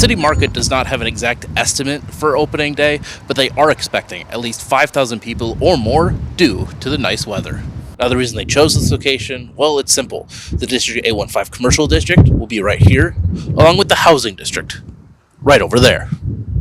city market does not have an exact estimate for opening day, but they are expecting at least 5,000 people or more due to the nice weather. Now, the reason they chose this location, well, it's simple. The District A15 Commercial District will be right here, along with the Housing District right over there.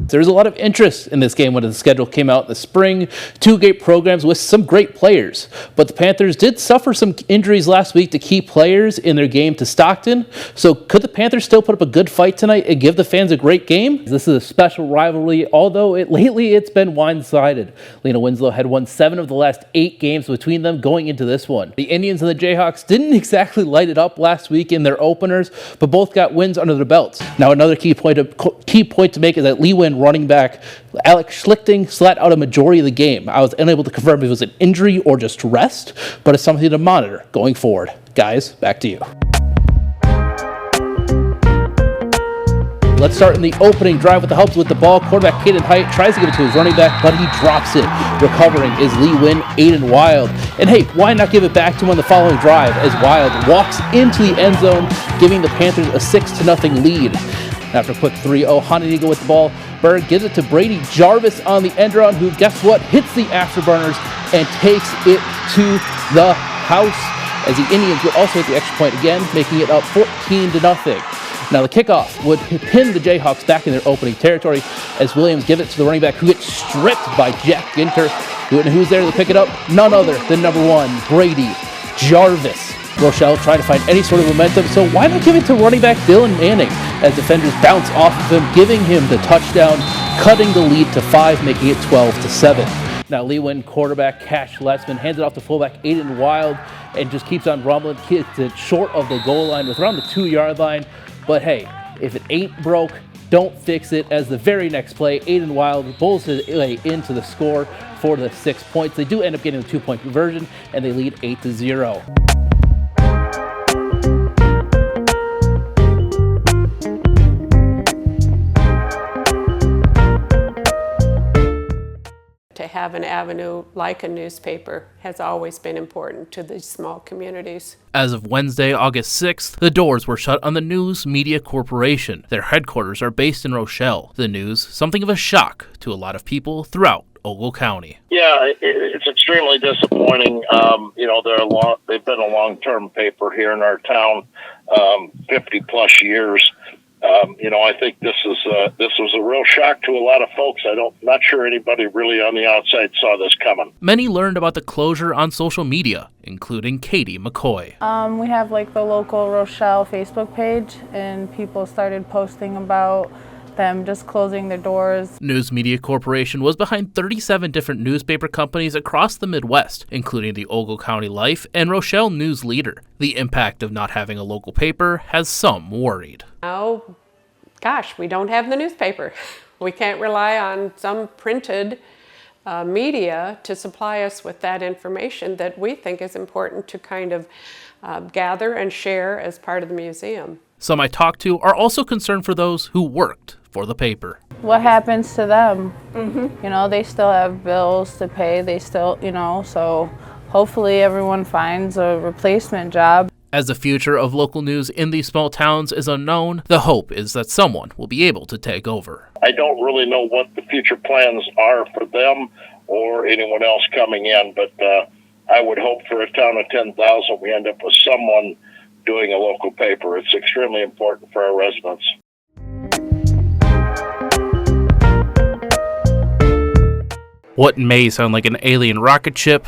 There's a lot of interest in this game when the schedule came out in the spring. 2 great programs with some great players. But the Panthers did suffer some injuries last week to key players in their game to Stockton. So could the Panthers still put up a good fight tonight and give the fans a great game? This is a special rivalry, although lately it's been one-sided. Lena Winslow had won 7 of the last 8 games between them going into this one. The Indians and the Jayhawks didn't exactly light it up last week in their openers, but both got wins under their belts. Now, another key point to make is that Lee Wynn running back Alex Schlichting sat out a majority of the game. I was unable to confirm if it was an injury or just rest, but it's something to monitor going forward. Guys, back to you. Let's start in the opening drive with the helps with the ball. Quarterback Caden Hite tries to give it to his running back, but he drops it. Recovering is Lee Wynn, Aiden Wild. And hey, why not give it back to him on the following drive as Wild walks into the end zone, giving the Panthers a 6-0 lead. After a quick 3-0 Honeydeagle with the ball, Berg gives it to Brady Jarvis on the end run, who, guess what, hits the afterburners and takes it to the house, as the Indians would also hit the extra point again, making it up 14-0. Now the kickoff would pin the Jayhawks back in their opening territory as Williams gives it to the running back, who gets stripped by Jack Ginter. Who's there to pick it up? None other than number 1, Brady Jarvis. Rochelle trying to find any sort of momentum, so why not give it to running back Dylan Manning as defenders bounce off of him, giving him the touchdown, cutting the lead to 5, making it 12-7. Now Lee Wynn quarterback Cash Lessman hands it off to fullback Aiden Wild and just keeps on rumbling, gets it short of the goal line with around the 2-yard line. But hey, if it ain't broke, don't fix it, as the very next play, Aiden Wild bowls his way into the score for the 6 points. They do end up getting a 2-point conversion, and they lead 8-0. To have an avenue like a newspaper has always been important to these small communities. As of Wednesday, August 6th, the doors were shut on the News Media Corporation. Their headquarters are based in Rochelle. The news, something of a shock to a lot of people throughout Ogle County. Yeah, it's extremely disappointing. They've been a long-term paper here in our town, 50 plus years. I think this was a real shock to a lot of folks. Not sure anybody really on the outside saw this coming. Many learned about the closure on social media, including Katie McCoy. We have the local Rochelle Facebook page, and people started posting about them just closing their doors. News Media Corporation was behind 37 different newspaper companies across the Midwest, including the Ogle County Life and Rochelle News Leader. The impact of not having a local paper has some worried. Oh, gosh, we don't have the newspaper. We can't rely on some printed media to supply us with that information that we think is important to kind of gather and share as part of the museum. Some I talked to are also concerned for those who worked for the paper. What happens to them? They still have bills to pay. They still, so hopefully everyone finds a replacement job. As the future of local news in these small towns is unknown, the hope is that someone will be able to take over. I don't really know what the future plans are for them or anyone else coming in, but I would hope for a town of 10,000 we end up with someone doing a local paper. It's extremely important for our residents. What may sound like an alien rocket ship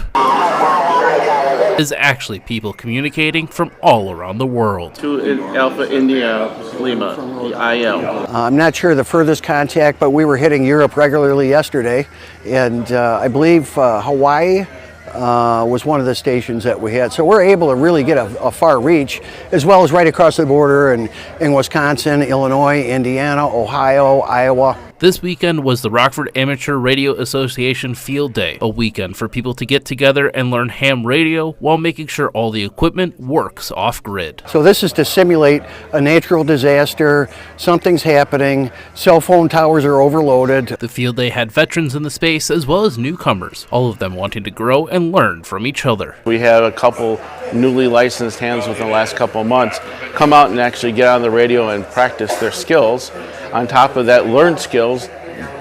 is actually people communicating from all around the world. To Alpha India Lima, IL. I'm not sure the furthest contact, but we were hitting Europe regularly yesterday, and I believe Hawaii was one of the stations that we had. So we're able to really get a far reach, as well as right across the border in Wisconsin, Illinois, Indiana, Ohio, Iowa. This weekend was the Rockford Amateur Radio Association Field Day, a weekend for people to get together and learn ham radio while making sure all the equipment works off-grid. So this is to simulate a natural disaster, something's happening, cell phone towers are overloaded. The field day had veterans in the space as well as newcomers, all of them wanting to grow and learn from each other. We had a couple newly licensed hands within the last couple of months come out and actually get on the radio and practice their skills. on top of that, learn skills,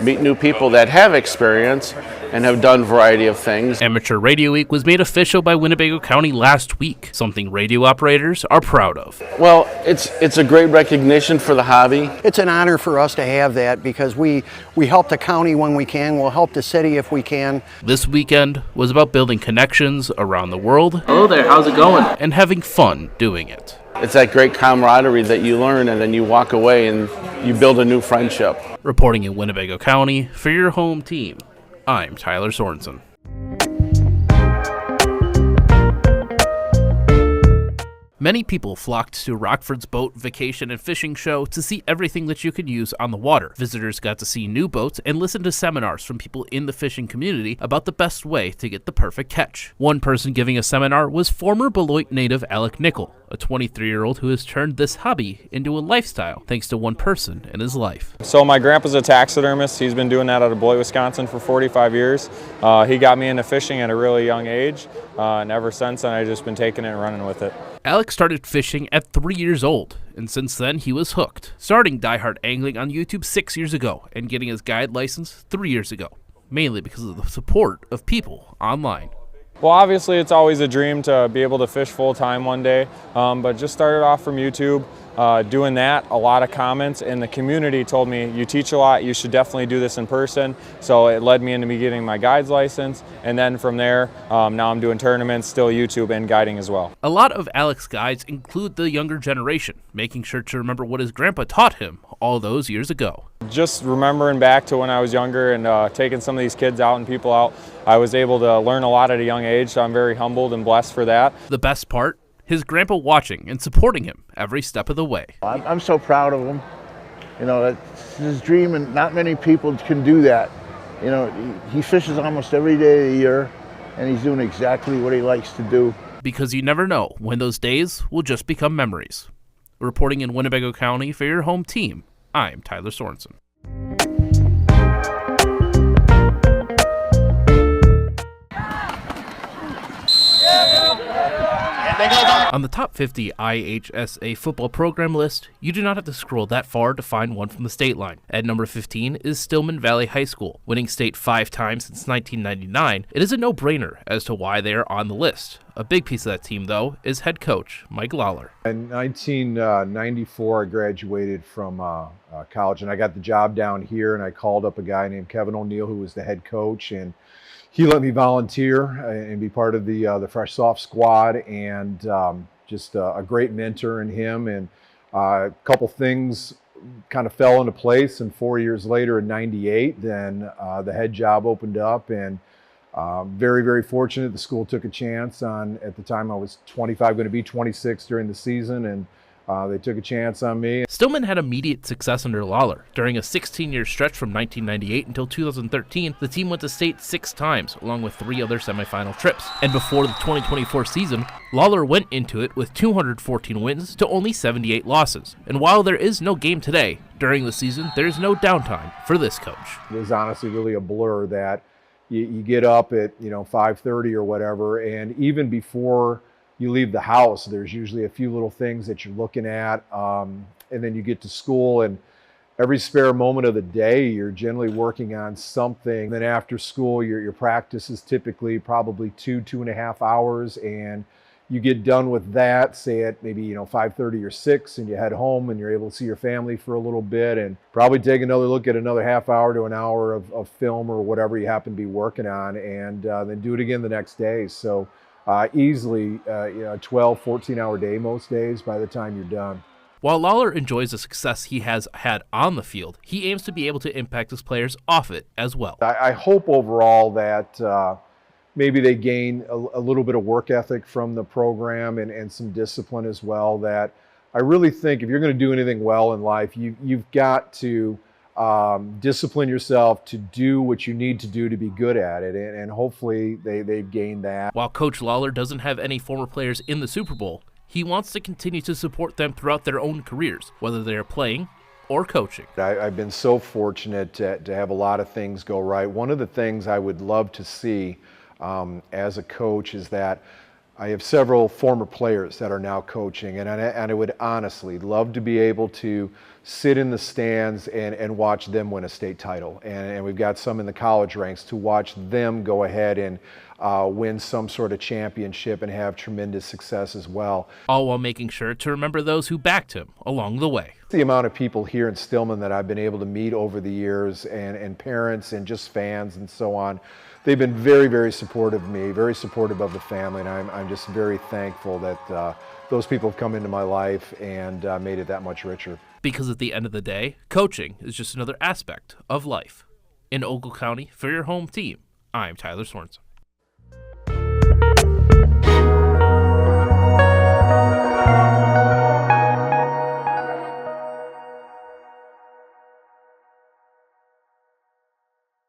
meet new people that have experience and have done a variety of things. Amateur Radio Week was made official by Winnebago County last week, something radio operators are proud of. Well, it's a great recognition for the hobby. It's an honor for us to have that because we help the county when we can, we'll help the city if we can. This weekend was about building connections around the world. Hello there, how's it going? And having fun doing it. It's that great camaraderie that you learn and then you walk away and you build a new friendship. Reporting in Winnebago County for your home team, I'm Tylor Sorensen. Many people flocked to Rockford's boat, vacation, and fishing show to see everything that you could use on the water. Visitors got to see new boats and listen to seminars from people in the fishing community about the best way to get the perfect catch. One person giving a seminar was former Beloit native Alec Nickel, a 23-year-old who has turned this hobby into a lifestyle thanks to one person in his life. So my grandpa's a taxidermist. He's been doing that out of Beloit, Wisconsin for 45 years. He got me into fishing at a really young age, and ever since then I've just been taking it and running with it. Alex started fishing at 3 years old, and since then he was hooked, starting diehard angling on YouTube 6 years ago and getting his guide license 3 years ago, mainly because of the support of people online. Well, obviously it's always a dream to be able to fish full-time one day, but just started off from YouTube, doing that, a lot of comments, and the community told me, you teach a lot, you should definitely do this in person. So it led me into me getting my guide's license, and then from there, now I'm doing tournaments, still YouTube, and guiding as well. A lot of Alex's guides include the younger generation, making sure to remember what his grandpa taught him all those years ago. Just remembering back to when I was younger and taking some of these kids out and people out, I was able to learn a lot at a young age, so I'm very humbled and blessed for that. The best part? His grandpa watching and supporting him every step of the way. I'm so proud of him. You know, that's his dream, and not many people can do that. You know, he fishes almost every day of the year, and he's doing exactly what he likes to do. Because you never know when those days will just become memories. Reporting in Winnebago County for your home team, I'm Tylor Sorensen. On the top 50 IHSA football program list, you do not have to scroll that far to find one from the state line. At number 15 is Stillman Valley High School. Winning state 5 times since 1999, it is a no-brainer as to why they are on the list. A big piece of that team, though, is head coach Mike Lawler. In 1994, I graduated from college, and I got the job down here, and I called up a guy named Kevin O'Neill, who was the head coach, and he let me volunteer and be part of the Fresh Soft squad, and just a great mentor in him. And a couple things kind of fell into place, and 4 years later in '98, then the head job opened up, and very, very fortunate. The school took a chance on, at the time I was 25, going to be 26 during the season, and they took a chance on me. Stillman had immediate success under Lawler. During a 16-year stretch from 1998 until 2013, the team went to state 6 times, along with 3 other semifinal trips. And before the 2024 season, Lawler went into it with 214 wins to only 78 losses. And while there is no game today, during the season, there is no downtime for this coach. It was honestly really a blur that you get up at 5:30 or whatever, and even before you leave the house, there's usually a few little things that you're looking at, and then you get to school, and every spare moment of the day, you're generally working on something. And then after school, your practice is typically probably 2.5 hours, and you get done with that, say at maybe 5:30 or 6, and you head home, and you're able to see your family for a little bit, and probably take another look at another half hour to an hour of film or whatever you happen to be working on, and then do it again the next day. So easily, 12, 14-hour day most days by the time you're done. While Lawler enjoys the success he has had on the field, he aims to be able to impact his players off it as well. I hope overall that maybe they gain a little bit of work ethic from the program and some discipline as well. That I really think if you're going to do anything well in life, you've got to discipline yourself to do what you need to do to be good at it, and hopefully they've gained that. While Coach Lawler doesn't have any former players in the Super Bowl, he wants to continue to support them throughout their own careers, whether they are playing or coaching. I've been so fortunate to have a lot of things go right. One of the things I would love to see as a coach is that I have several former players that are now coaching, and I would honestly love to be able to sit in the stands and watch them win a state title. And we've got some in the college ranks to watch them go ahead and win some sort of championship and have tremendous success as well. All while making sure to remember those who backed him along the way. The amount of people here in Stillman that I've been able to meet over the years, and parents and just fans and so on, they've been very, very supportive of me, very supportive of the family, and I'm just very thankful that those people have come into my life and made it that much richer. Because at the end of the day, coaching is just another aspect of life. In Ogle County, for your home team, I'm Tylor Sorensen.